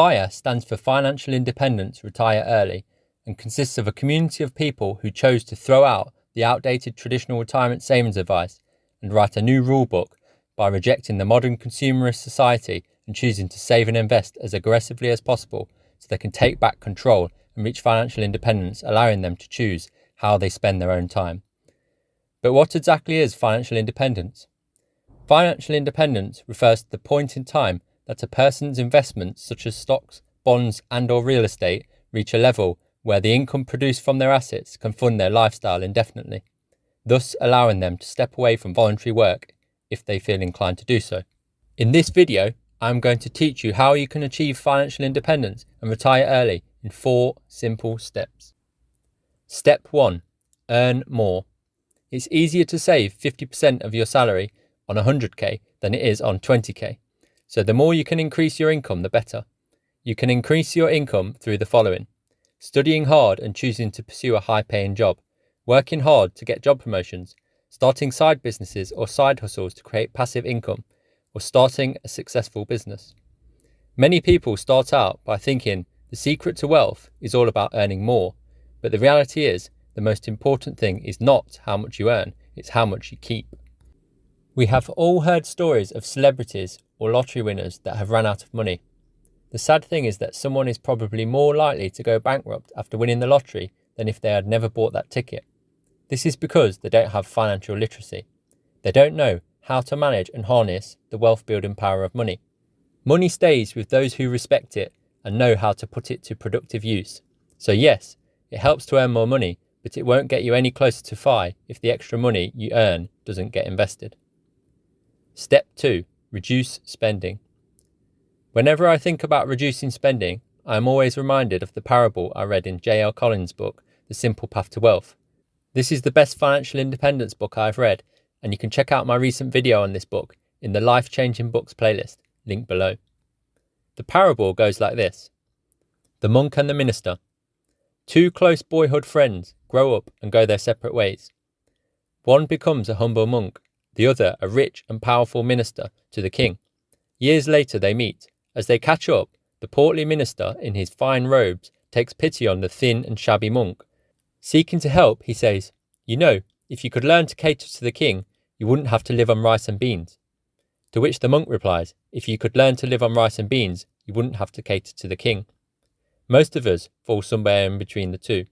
FIRE stands for Financial Independence Retire Early and consists of a community of people who chose to throw out the outdated traditional retirement savings advice and write a new rule book by rejecting the modern consumerist society and choosing to save and invest as aggressively as possible so they can take back control and reach financial independence, allowing them to choose how they spend their own time. But what exactly is financial independence? Financial independence refers to the point in time that a person's investments such as stocks, bonds and/or real estate reach a level where the income produced from their assets can fund their lifestyle indefinitely, thus allowing them to step away from voluntary work if they feel inclined to do so. In this video, I'm going to teach you how you can achieve financial independence and retire early in 4 simple steps. Step 1. Earn more. It's easier to save 50% of your salary on 100k than it is on 20k. So the more you can increase your income, the better. You can increase your income through the following: studying hard and choosing to pursue a high-paying job, working hard to get job promotions, starting side businesses or side hustles to create passive income, or starting a successful business. Many people start out by thinking the secret to wealth is all about earning more, but the reality is the most important thing is not how much you earn, it's how much you keep. We have all heard stories of celebrities or lottery winners that have run out of money. The sad thing is that someone is probably more likely to go bankrupt after winning the lottery than if they had never bought that ticket. This is because they don't have financial literacy. They don't know how to manage and harness the wealth building power of money. Money stays with those who respect it and know how to put it to productive use. So yes, it helps to earn more money, but it won't get you any closer to FI if the extra money you earn doesn't get invested. Step 2. Reduce spending. Whenever I think about reducing spending, I am always reminded of the parable I read in J.L. Collins' book, The Simple Path to Wealth. This is the best financial independence book I've read, and you can check out my recent video on this book in the Life Changing Books playlist, link below. The parable goes like this. The monk and the minister. 2 close boyhood friends grow up and go their separate ways. One becomes a humble monk, the other a rich and powerful minister to the king. Years later they meet. As they catch up, the portly minister in his fine robes takes pity on the thin and shabby monk. Seeking to help, he says, "You know, if you could learn to cater to the king, you wouldn't have to live on rice and beans." To which the monk replies, "If you could learn to live on rice and beans, you wouldn't have to cater to the king." Most of us fall somewhere in between the two.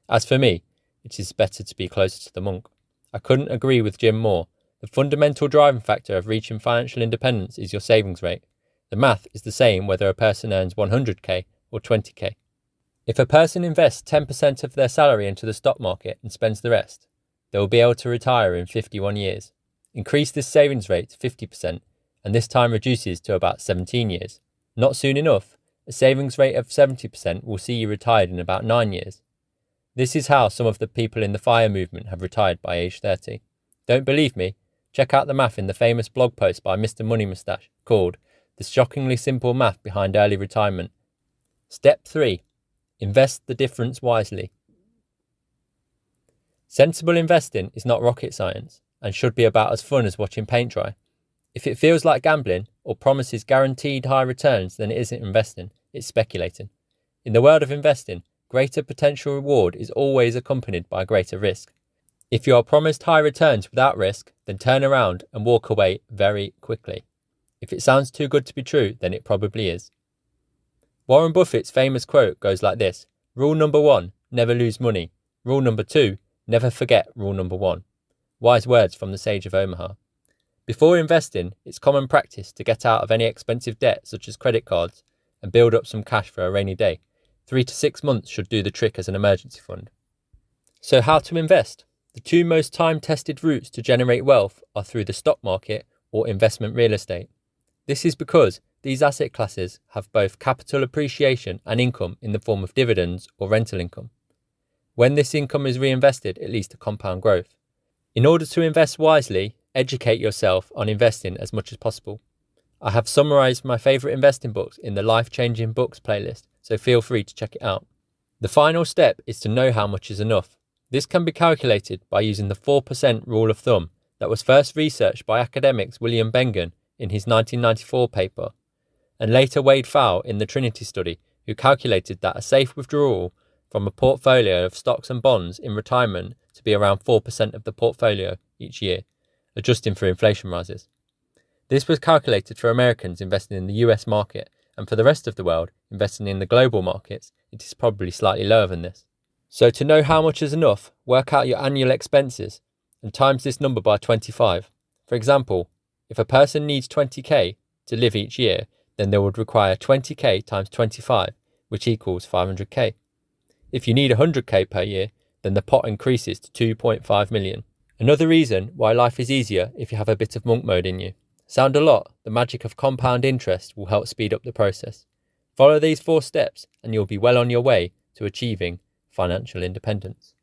As for me, it is better to be closer to the monk. I couldn't agree with Jim more. The fundamental driving factor of reaching financial independence is your savings rate. The math is the same whether a person earns 100k or 20k. If a person invests 10% of their salary into the stock market and spends the rest, they will be able to retire in 51 years. Increase this savings rate to 50% and this time reduces to about 17 years. Not soon enough, a savings rate of 70% will see you retired in about 9 years. This is how some of the people in the FIRE movement have retired by age 30. Don't believe me? Check out the math in the famous blog post by Mr. Money Moustache called The Shockingly Simple Math Behind Early Retirement. Step 3. Invest the difference wisely. Sensible investing is not rocket science and should be about as fun as watching paint dry. If it feels like gambling or promises guaranteed high returns, then it isn't investing, it's speculating. In the world of investing, greater potential reward is always accompanied by greater risk. If you are promised high returns without risk, then turn around and walk away very quickly. If it sounds too good to be true, then it probably is. Warren Buffett's famous quote goes like this: Rule number 1, never lose money. Rule number 2, never forget rule number 1. Wise words from the Sage of Omaha. Before investing, it's common practice to get out of any expensive debt such as credit cards and build up some cash for a rainy day. 3 to 6 months should do the trick as an emergency fund. So how to invest? The 2 most time-tested routes to generate wealth are through the stock market or investment real estate. This is because these asset classes have both capital appreciation and income in the form of dividends or rental income. When this income is reinvested, it leads to compound growth. In order to invest wisely, educate yourself on investing as much as possible. I have summarised my favourite investing books in the Life Changing Books playlist, so feel free to check it out. The final step is to know how much is enough. This can be calculated by using the 4% rule of thumb that was first researched by academics William Bengen in his 1994 paper. and later Wade Fowle in the Trinity study, who calculated that a safe withdrawal from a portfolio of stocks and bonds in retirement to be around 4% of the portfolio each year, adjusting for inflation rises. This was calculated for Americans investing in the US market, and for the rest of the world investing in the global markets, it is probably slightly lower than this. So to know how much is enough, work out your annual expenses and times this number by 25. For example, if a person needs 20k to live each year, then they would require 20k times 25, which equals 500k. If you need 100k per year, then the pot increases to 2.5 million. Another reason why life is easier if you have a bit of monk mode in you. Sound a lot? The magic of compound interest will help speed up the process. Follow these 4 steps and you'll be well on your way to achieving financial independence.